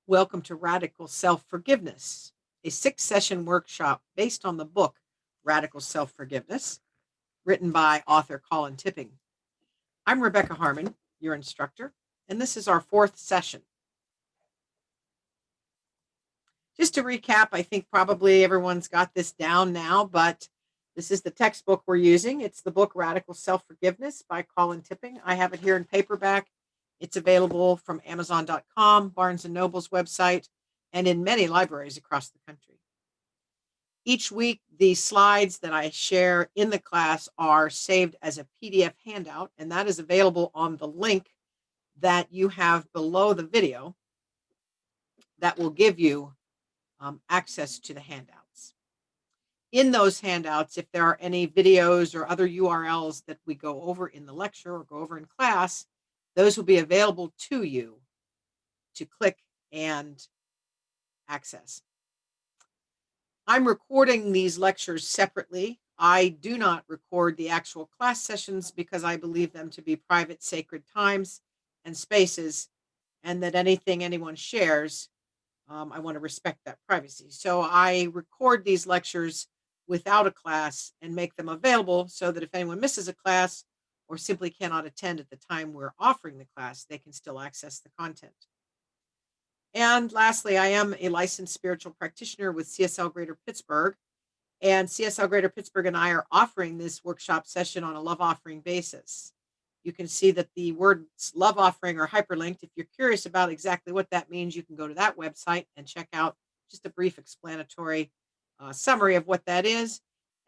Welcome to Radical Self Forgiveness, a 6 session workshop based on the book Radical Self Forgiveness, written by author Colin Tipping. I'm Rebecca Harmon, your instructor, and this is our fourth session. Just to recap, I think probably everyone's got this down now, but this is the textbook we're using. It's the book Radical Self Forgiveness by Colin Tipping. I have it here in paperback. It's available from Amazon.com, Barnes and Noble's website, and in many libraries across the country. Each week, the slides that I share in the class are saved as a PDF handout, and that is available on the link that you have below the video that will give you access to the handouts. In those handouts, if there are any videos or other URLs that we go over in the lecture or go over in class, those will be available to you to click and access. I'm recording these lectures separately. I do not record the actual class sessions because I believe them to be private, sacred times and spaces, and that anything anyone shares, I want to respect that privacy. So I record these lectures without a class and make them available so that if anyone misses a class or simply cannot attend at the time we're offering the class, they can still access the content. And lastly, I am a licensed spiritual practitioner with CSL Greater Pittsburgh. And CSL Greater Pittsburgh and I are offering this workshop session on a love offering basis. You can see that the words love offering are hyperlinked. If you're curious about exactly what that means, you can go to that website and check out just a brief explanatory summary of what that is.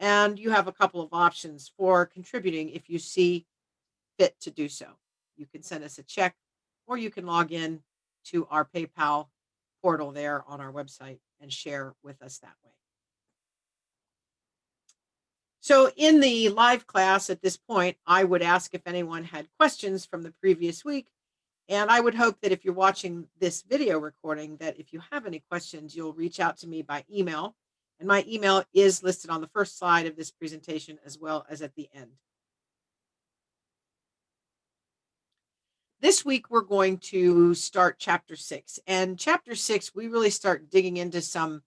And you have a couple of options for contributing if you see fit to do so. You can send us a check or you can log in to our PayPal portal there on our website and share with us that way. So in the live class at this point, I would ask if anyone had questions from the previous week. And I would hope that if you're watching this video recording, that if you have any questions, you'll reach out to me by email. And my email is listed on the first slide of this presentation as well as at the end. This week, we're going to start chapter 6. And chapter 6, we really start digging into some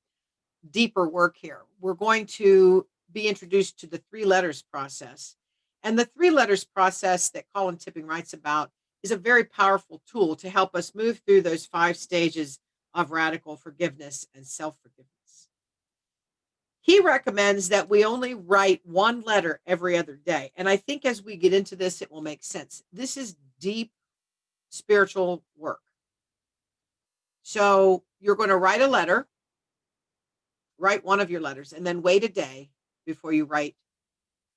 deeper work here. We're going to be introduced to the 3 letters process. And the 3 letters process that Colin Tipping writes about is a very powerful tool to help us move through those 5 stages of radical forgiveness and self-forgiveness. He recommends that we only write 1 letter every other day. And I think as we get into this, it will make sense. This is deep spiritual work. So you're going to write a letter, write one of your letters, and then wait a day before you write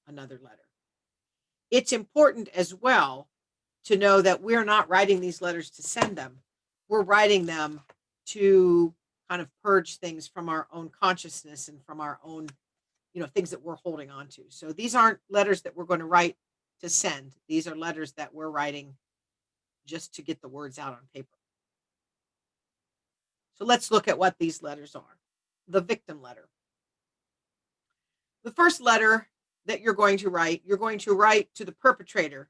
another letter. It's important as well to know that we're not writing these letters to send them. We're writing them to kind of purge things from our own consciousness and from our own, things that we're holding on to. So these aren't letters that we're going to write to send. These are letters that we're writing just to get the words out on paper. So let's look at what these letters are. The victim letter. The first letter that you're going to write to the perpetrator.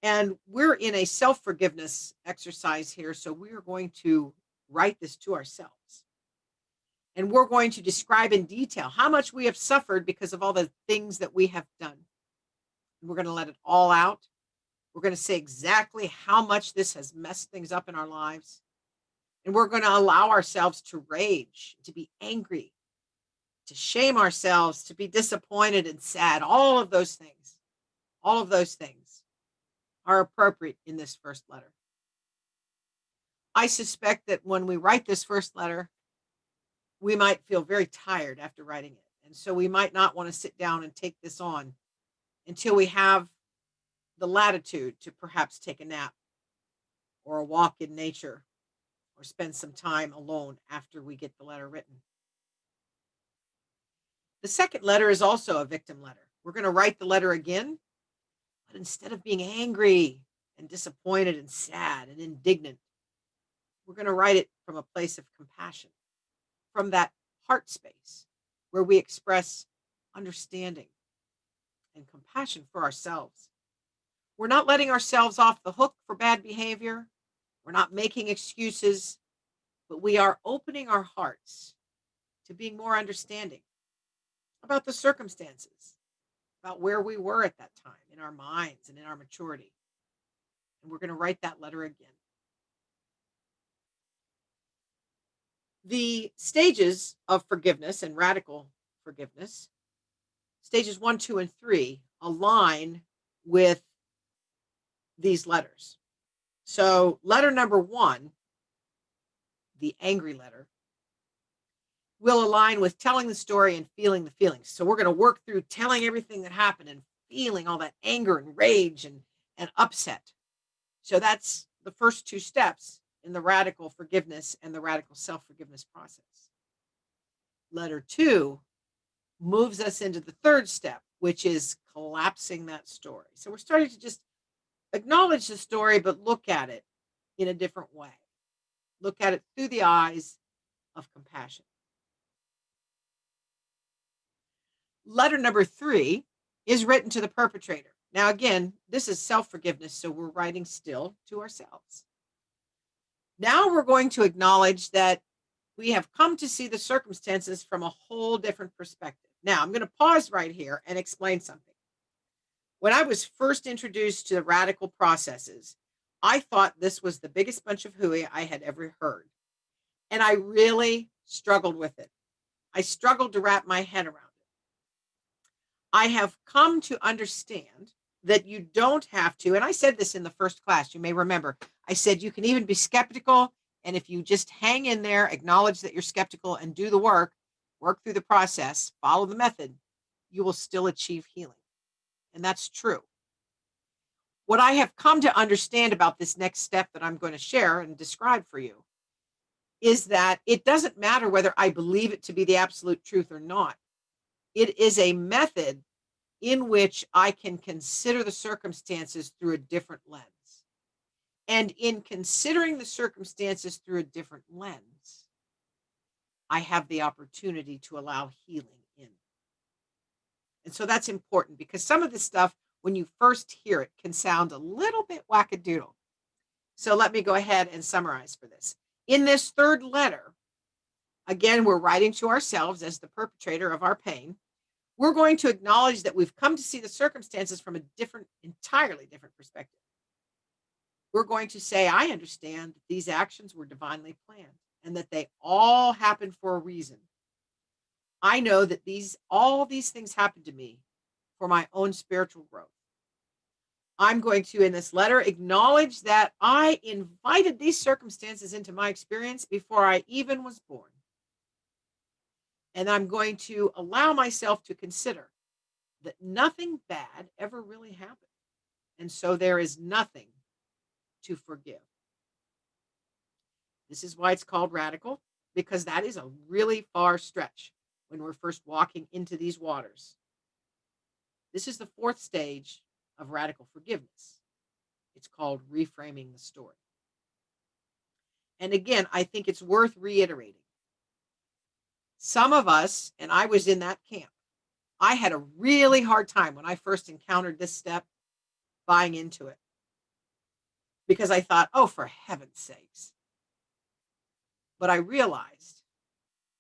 And we're in a self-forgiveness exercise here, so we are going to write this to ourselves. And we're going to describe in detail how much we have suffered because of all the things that we have done. We're going to let it all out. We're going to say exactly how much this has messed things up in our lives. And we're going to allow ourselves to rage, to be angry, to shame ourselves, to be disappointed and sad. All of those things are appropriate in this first letter. I suspect that when we write this first letter, we might feel very tired after writing it. And so we might not want to sit down and take this on until we have the latitude to perhaps take a nap or a walk in nature or spend some time alone after we get the letter written. The second letter is also a victim letter. We're going to write the letter again, but instead of being angry and disappointed and sad and indignant, we're going to write it from a place of compassion, from that heart space where we express understanding and compassion for ourselves. We're not letting ourselves off the hook for bad behavior. We're not making excuses. but we are opening our hearts to being more understanding about the circumstances, about where we were at that time in our minds and in our maturity. And we're going to write that letter again. The stages of forgiveness and radical forgiveness, stages 1, 2, and 3, align with these letters. So, letter number 1, the angry letter, will align with telling the story and feeling the feelings. So, we're going to work through telling everything that happened and feeling all that anger and rage and upset. So, that's the first 2 steps in the radical forgiveness and the radical self forgiveness process. Letter 2 moves us into the third step, which is collapsing that story. So, we're starting to just acknowledge the story, but look at it in a different way. Look at it through the eyes of compassion. Letter number 3 is written to the perpetrator. Now, again, this is self forgiveness, so we're writing still to ourselves. Now we're going to acknowledge that we have come to see the circumstances from a whole different perspective. Now, I'm going to pause right here and explain something. When I was first introduced to the radical processes, I thought this was the biggest bunch of hooey I had ever heard. And I really struggled with it. I struggled to wrap my head around it. I have come to understand that you don't have to, and I said this in the first class, you may remember, I said you can even be skeptical, and if you just hang in there, acknowledge that you're skeptical and do the work through the process, follow the method, you will still achieve healing. And that's true. What I have come to understand about this next step that I'm going to share and describe for you is that it doesn't matter whether I believe it to be the absolute truth or not. It is a method in which I can consider the circumstances through a different lens. And in considering the circumstances through a different lens, I have the opportunity to allow healing in. And so that's important because some of this stuff, when you first hear it, can sound a little bit wackadoodle. So let me go ahead and summarize for this. In this third letter, again, we're writing to ourselves as the perpetrator of our pain. We're going to acknowledge that we've come to see the circumstances from a entirely different perspective. We're going to say, I understand that these actions were divinely planned and that they all happened for a reason. I know that all these things happened to me for my own spiritual growth. I'm going to, in this letter, acknowledge that I invited these circumstances into my experience before I even was born. And I'm going to allow myself to consider that nothing bad ever really happened. And so there is nothing to forgive. This is why it's called radical, because that is a really far stretch when we're first walking into these waters. This is the fourth stage of radical forgiveness. It's called reframing the story. And again, I think it's worth reiterating. Some of us, and I was in that camp, I had a really hard time when I first encountered this step buying into it because I thought, oh, for heaven's sakes. But I realized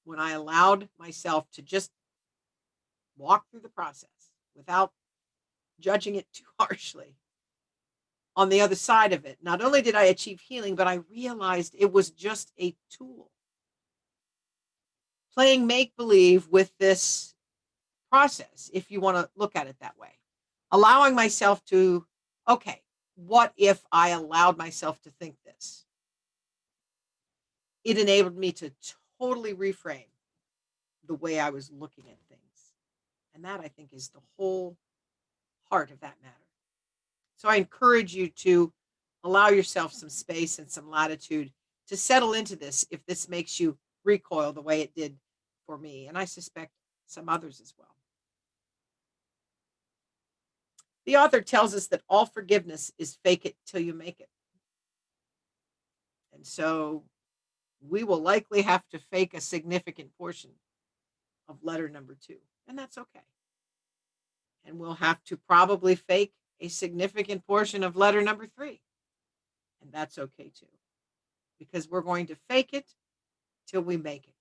when I allowed myself to just walk through the process without judging it too harshly, on the other side of it, not only did I achieve healing, but I realized it was just a tool. Playing make believe with this process, if you want to look at it that way. Allowing myself to, okay, what if I allowed myself to think this? It enabled me to totally reframe the way I was looking at things. And that, I think, is the whole heart of that matter. So I encourage you to allow yourself some space and some latitude to settle into this if this makes you recoil the way it did for me. And I suspect some others as well. The author tells us that all forgiveness is fake it till you make it. And so we will likely have to fake a significant portion of letter number 2, and that's okay. And we'll have to probably fake a significant portion of letter number 3, and that's okay too, because we're going to fake it till we make it.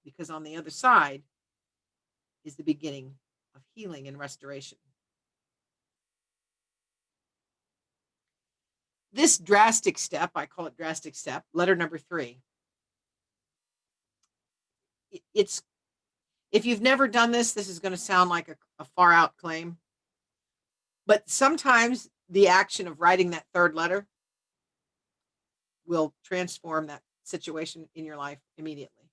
Because on the other side is the beginning of healing and restoration. This drastic step, I call it drastic step, letter number 3. It's if you've never done this is going to sound like a far out claim. But sometimes the action of writing that third letter will transform that situation in your life immediately.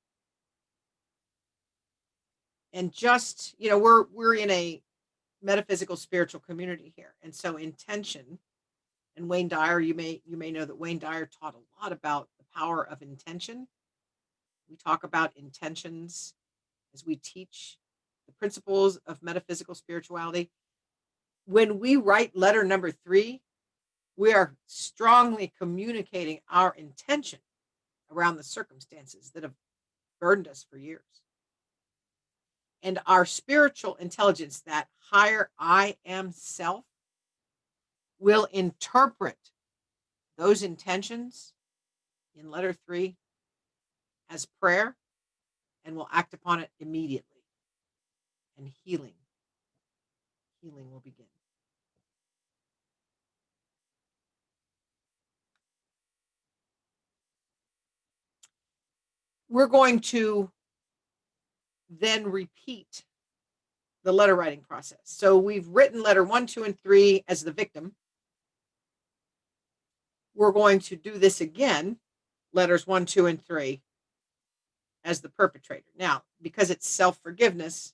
And just, we're in a metaphysical spiritual community here. And so intention, and Wayne Dyer, you may know that Wayne Dyer taught a lot about the power of intention. We talk about intentions as we teach the principles of metaphysical spirituality. When we write letter number 3, we are strongly communicating our intention around the circumstances that have burdened us for years. And our spiritual intelligence, that higher I am self, will interpret those intentions in letter 3 as prayer and will act upon it immediately. And healing will begin. We're going to then repeat the letter writing process. So we've written letter 1, 2, and 3 as the victim. We're going to do this again, letters 1, 2, and 3 as the perpetrator. Now, because it's self-forgiveness,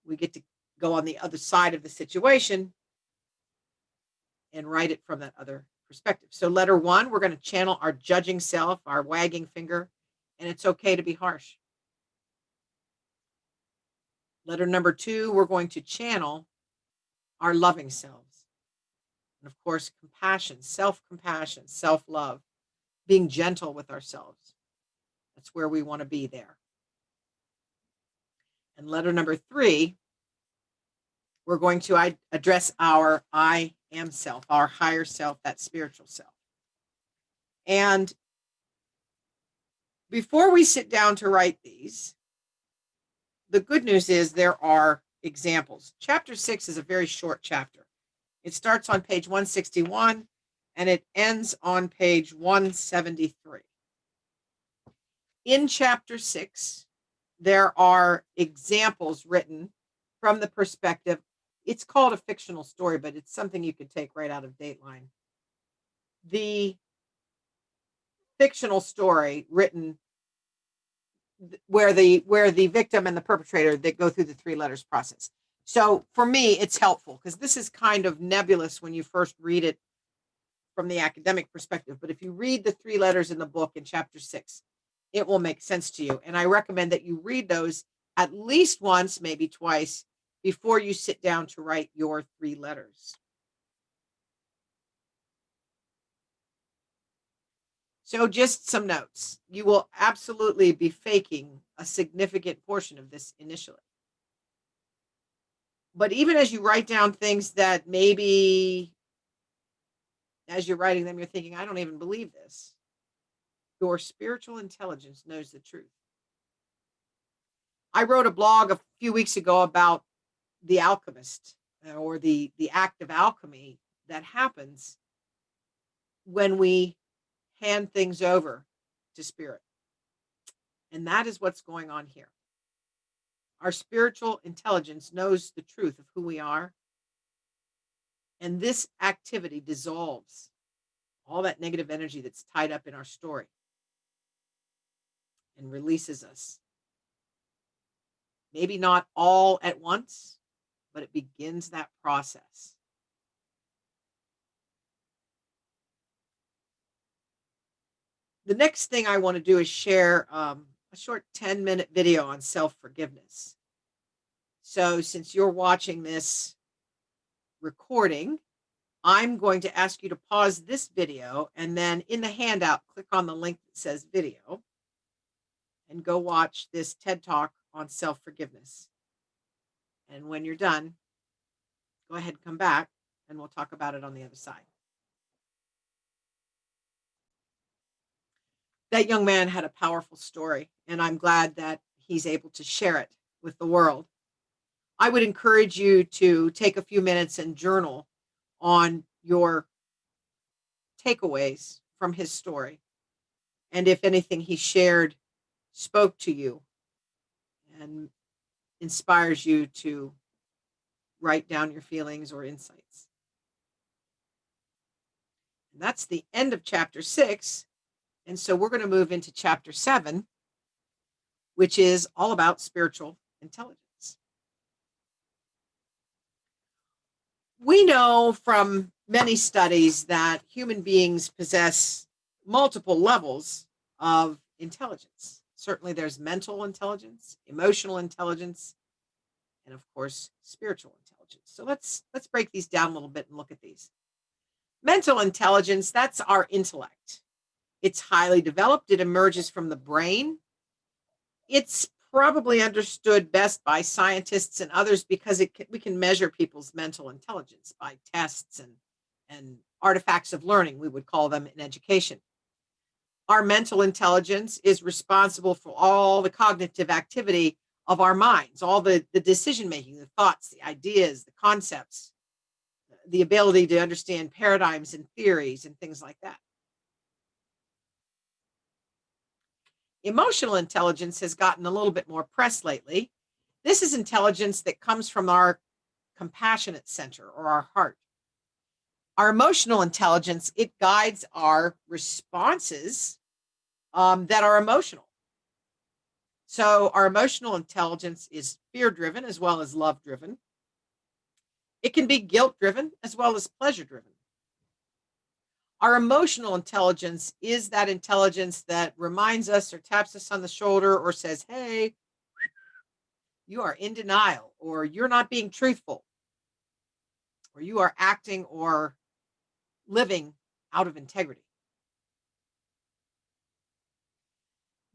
we get to go on the other side of the situation and write it from that other perspective. So letter 1, we're going to channel our judging self, our wagging finger, and it's okay to be harsh. Letter number 2, we're going to channel our loving selves. And of course, compassion, self-compassion, self-love, being gentle with ourselves. That's where we want to be there. And letter number 3, we're going to address our I am self, our higher self, that spiritual self. And before we sit down to write these, the good news is there are examples. Chapter 6 is a very short chapter. It starts on page 161 and it ends on page 173. In chapter 6, there are examples written from the perspective. It's called a fictional story, but it's something you could take right out of Dateline. The fictional story written where the victim and the perpetrator, that go through the 3 letters process. So for me, it's helpful because this is kind of nebulous when you first read it from the academic perspective. But if you read the 3 letters in the book in chapter 6, it will make sense to you. And I recommend that you read those at least once, maybe twice, before you sit down to write your 3 letters. So just some notes. You will absolutely be faking a significant portion of this initially. But even as you write down things that maybe as you're writing them, you're thinking, I don't even believe this. Your spiritual intelligence knows the truth. I wrote a blog a few weeks ago about the alchemist, or the act of alchemy that happens when we hand things over to spirit. And that is what's going on here. Our spiritual intelligence knows the truth of who we are. And this activity dissolves all that negative energy that's tied up in our story and releases us. Maybe not all at once, but it begins that process. The next thing I want to do is share a short 10-minute video on self-forgiveness. So since you're watching this recording, I'm going to ask you to pause this video, and then in the handout, click on the link that says video and go watch this TED Talk on self-forgiveness. And when you're done, go ahead and come back and we'll talk about it on the other side. That young man had a powerful story, and I'm glad that he's able to share it with the world. I would encourage you to take a few minutes and journal on your takeaways from his story, and if anything he shared spoke to you and inspires you to write down your feelings or insights. And that's the end of chapter 6. And so we're going to move into chapter 7, which is all about spiritual intelligence. We know from many studies that human beings possess multiple levels of intelligence. Certainly, there's mental intelligence, emotional intelligence, and of course, spiritual intelligence. So let's break these down a little bit and look at these. Mental intelligence, that's our intellect. It's highly developed. It emerges from the brain. It's probably understood best by scientists and others because we can measure people's mental intelligence by tests and artifacts of learning, we would call them in education. Our mental intelligence is responsible for all the cognitive activity of our minds, all the decision making, the thoughts, the ideas, the concepts, the ability to understand paradigms and theories and things like that. Emotional intelligence has gotten a little bit more press lately. This is intelligence that comes from our compassionate center or our heart. Our emotional intelligence, it guides our responses that are emotional. So our emotional intelligence is fear driven as well as love driven. It can be guilt driven as well as pleasure driven. Our emotional intelligence is that intelligence that reminds us or taps us on the shoulder or says, hey, you are in denial, or you're not being truthful, or you are acting or living out of integrity.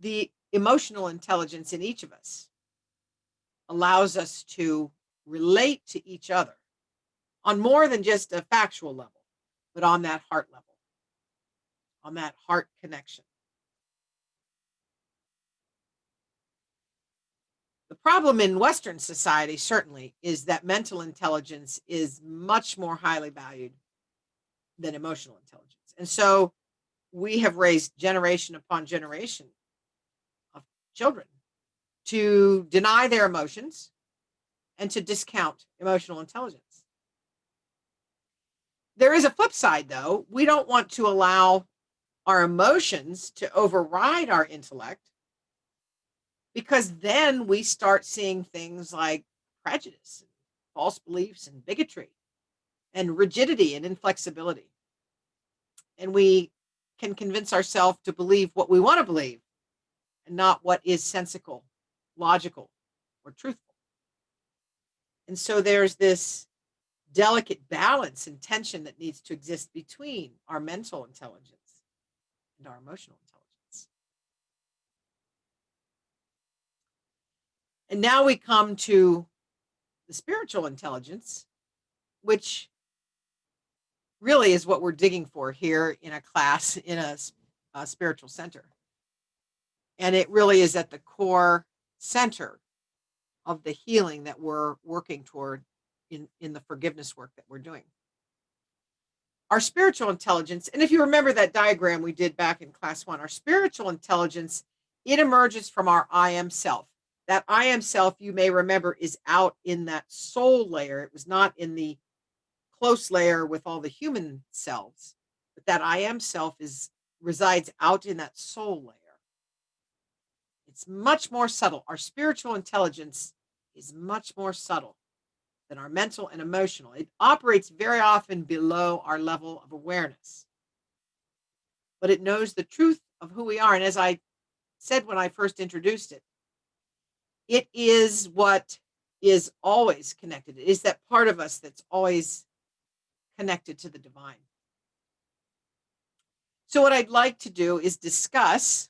The emotional intelligence in each of us allows us to relate to each other on more than just a factual level, but on that heart level, on that heart connection. The problem in Western society, certainly, is that mental intelligence is much more highly valued than emotional intelligence. And so we have raised generation upon generation of children to deny their emotions and to discount emotional intelligence. There is a flip side, though. We don't want to allow our emotions to override our intellect because then we start seeing things like prejudice, and false beliefs, and bigotry, and rigidity and inflexibility. And we can convince ourselves to believe what we want to believe and not what is sensical, logical, or truthful. And so there's this delicate balance and tension that needs to exist between our mental intelligence and our emotional intelligence. And now we come to the spiritual intelligence, which really is what we're digging for here in a class in a spiritual center. And it really is at the core center of the healing that we're working toward in the forgiveness work that we're doing. Our spiritual intelligence, and if you remember that diagram we did back in class 1, our spiritual intelligence, it emerges from our I am self. That I am self, you may remember, is out in that soul layer. It was not in the close layer with all the human selves, but that I am self resides out in that soul layer. It's much more subtle. Our spiritual intelligence is much more subtle than our mental and emotional. It operates very often below our level of awareness, but it knows the truth of who we are. And as I said when I first introduced it, it is what is always connected. It is that part of us that's always connected to the divine. So, what I'd like to do is discuss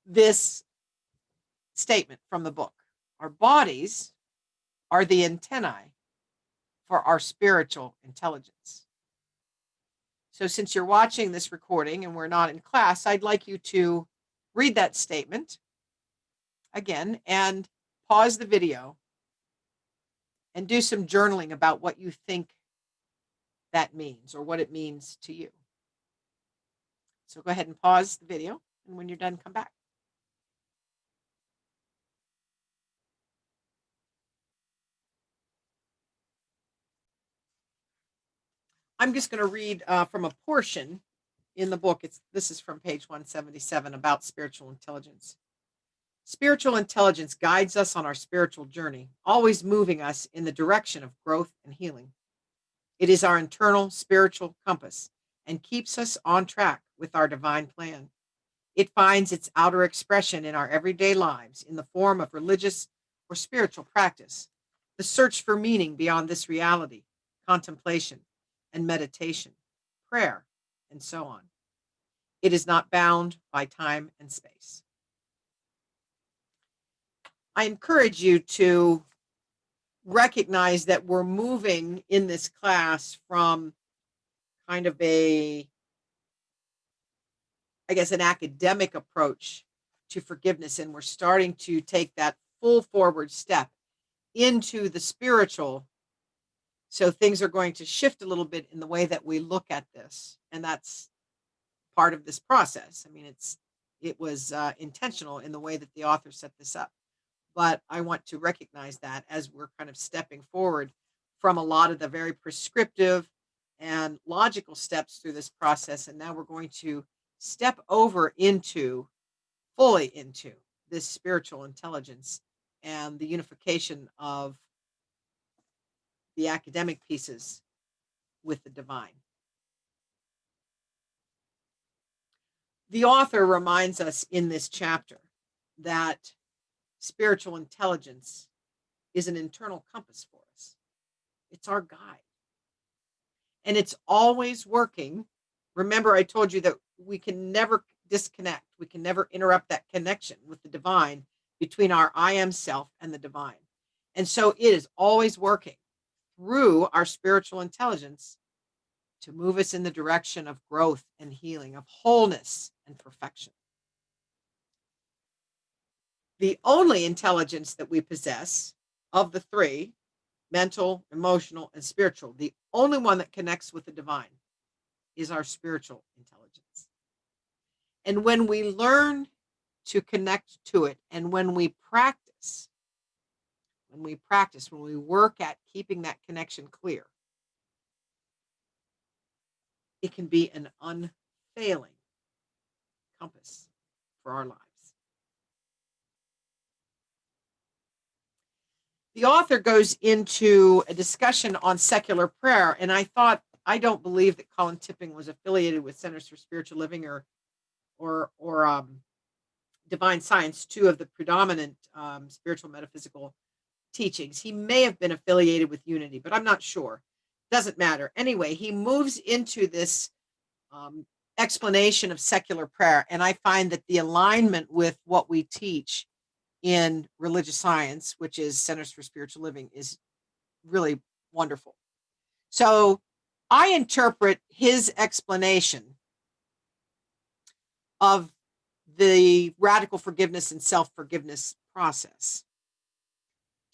this statement from the book. Our bodies are the antennae for our spiritual intelligence. So since you're watching this recording and we're not in class, I'd like you to read that statement again and pause the video and do some journaling about what you think that means or what it means to you. So go ahead and pause the video, and when you're done, come back. I'm just going to read from a portion in the book. This is from page 177 about spiritual intelligence. Spiritual intelligence guides us on our spiritual journey, always moving us in the direction of growth and healing. It is our internal spiritual compass and keeps us on track with our divine plan. It finds its outer expression in our everyday lives in the form of religious or spiritual practice, the search for meaning beyond this reality, contemplation and meditation, prayer, and so on. It is not bound by time and space. I encourage you to recognize that we're moving in this class from kind of an academic approach to forgiveness, and we're starting to take that full forward step into the spiritual. So things are going to shift a little bit in the way that we look at this, and that's part of this process. I mean, it was intentional in the way that the author set this up. But I want to recognize that as we're kind of stepping forward from a lot of the very prescriptive and logical steps through this process. And now we're going to step over fully into this spiritual intelligence and the unification of the academic pieces with the divine. The author reminds us in this chapter that spiritual intelligence is an internal compass for us. It's our guide. And it's always working. Remember, I told you that we can never disconnect. We can never interrupt that connection with the divine between our I am self and the divine. And so it is always working through our spiritual intelligence to move us in the direction of growth and healing, of wholeness and perfection. The only intelligence that we possess of the three, mental, emotional, and spiritual, the only one that connects with the divine is our spiritual intelligence. And when we learn to connect to it, and when we work at keeping that connection clear, it can be an unfailing compass for our lives. The author goes into a discussion on secular prayer, and I don't believe that Colin Tipping was affiliated with Centers for Spiritual Living or Divine Science, two of the predominant spiritual metaphysical teachings. He may have been affiliated with Unity, but I'm not sure. Doesn't matter. Anyway, he moves into this explanation of secular prayer, and I find that the alignment with what we teach in religious science, which is Centers for Spiritual Living, is really wonderful. So I interpret his explanation of the radical forgiveness and self-forgiveness process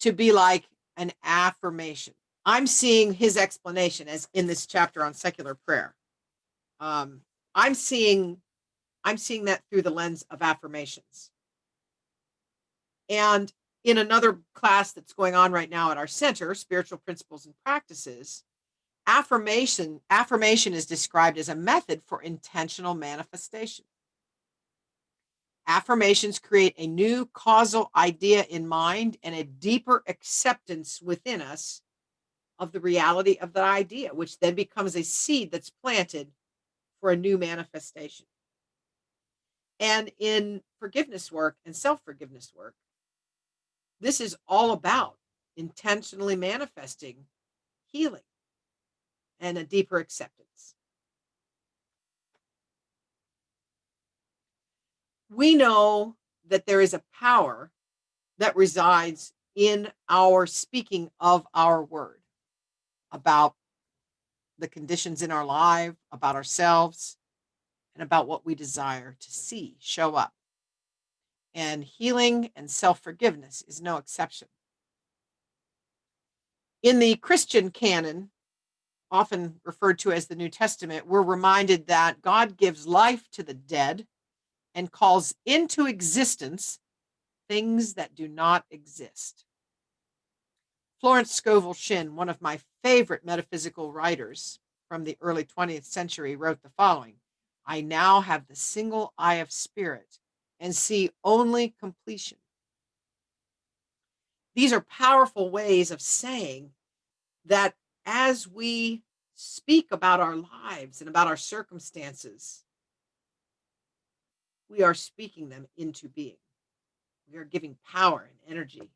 to be like an affirmation. I'm seeing his explanation as in this chapter on secular prayer. I'm seeing that through the lens of affirmations. And in another class that's going on right now at our center, Spiritual Principles and Practices, affirmation is described as a method for intentional manifestation. Affirmations create a new causal idea in mind and a deeper acceptance within us of the reality of the idea, which then becomes a seed that's planted for a new manifestation. And in forgiveness work and self-forgiveness work, this is all about intentionally manifesting healing and a deeper acceptance. We know that there is a power that resides in our speaking of our word about the conditions in our life, about ourselves, and about what we desire to see show up. And healing and self forgiveness is no exception. In the Christian canon, often referred to as the New Testament, we're reminded that God gives life to the dead and calls into existence things that do not exist. Florence Scovel Shinn, one of my favorite metaphysical writers from the early 20th century, wrote the following: I now have the single eye of spirit and see only completion. These are powerful ways of saying that as we speak about our lives and about our circumstances, we are speaking them into being. We are giving power and energy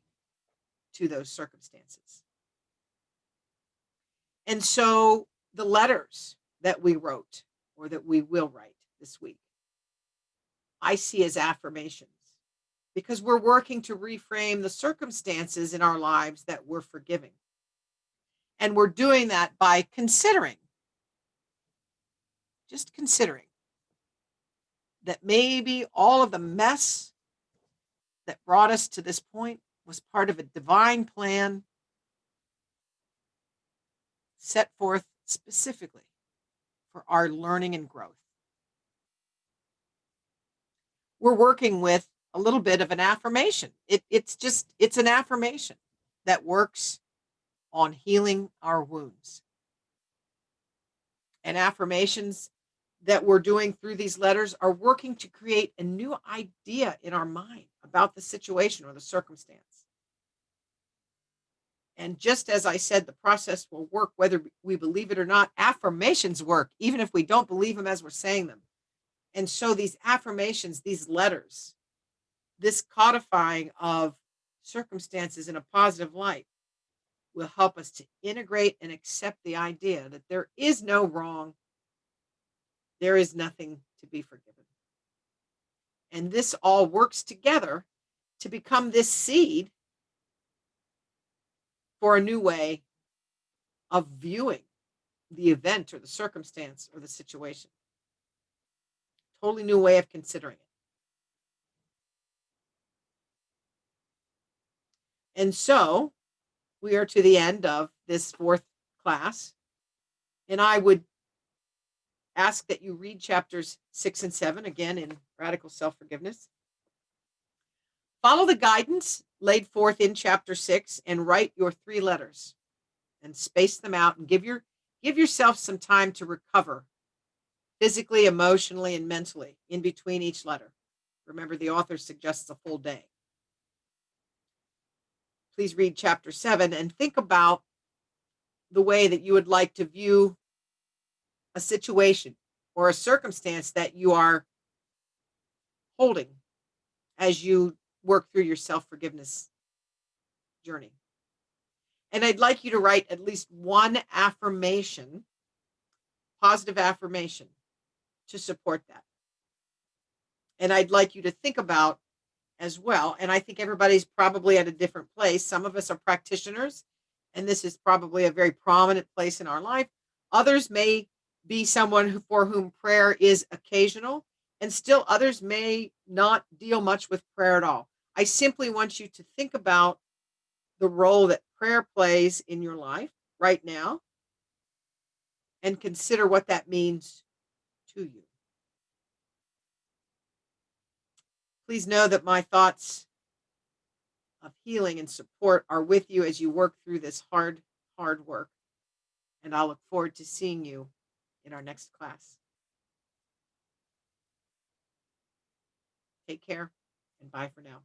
to those circumstances. And so the letters that we wrote or that we will write this week, I see as affirmations because we're working to reframe the circumstances in our lives that we're forgiving. And we're doing that by considering, just considering, that maybe all of the mess that brought us to this point was part of a divine plan set forth specifically for our learning and growth. We're working with a little bit of an affirmation. It's an affirmation that works on healing our wounds. And affirmations that we're doing through these letters are working to create a new idea in our mind about the situation or the circumstance. And just as I said, the process will work whether we believe it or not. Affirmations work, even if we don't believe them as we're saying them. And so these affirmations, these letters, this codifying of circumstances in a positive light will help us to integrate and accept the idea that there is no wrong, there is nothing to be forgiven. And this all works together to become this seed for a new way of viewing the event or the circumstance or the situation. Totally new way of considering it. And so we are to the end of this fourth class. And I would ask that you read chapters 6 and 7 again in Radical Self Forgiveness. Follow the guidance laid forth in chapter 6 and write your 3 letters and space them out and give yourself some time to recover physically, emotionally, and mentally in between each letter. Remember, the author suggests a full day. Please read chapter 7 and think about the way that you would like to view a situation or a circumstance that you are holding as you work through your self-forgiveness journey. And I'd like you to write at least one affirmation, positive affirmation, to support that. And I'd like you to think about as well, and I think everybody's probably at a different place. Some of us are practitioners, and this is probably a very prominent place in our life. Others may be someone for whom prayer is occasional, and still others may not deal much with prayer at all. I simply want you to think about the role that prayer plays in your life right now and consider what that means to you. Please know that my thoughts of healing and support are with you as you work through this hard work. And I'll look forward to seeing you in our next class. Take care and bye for now.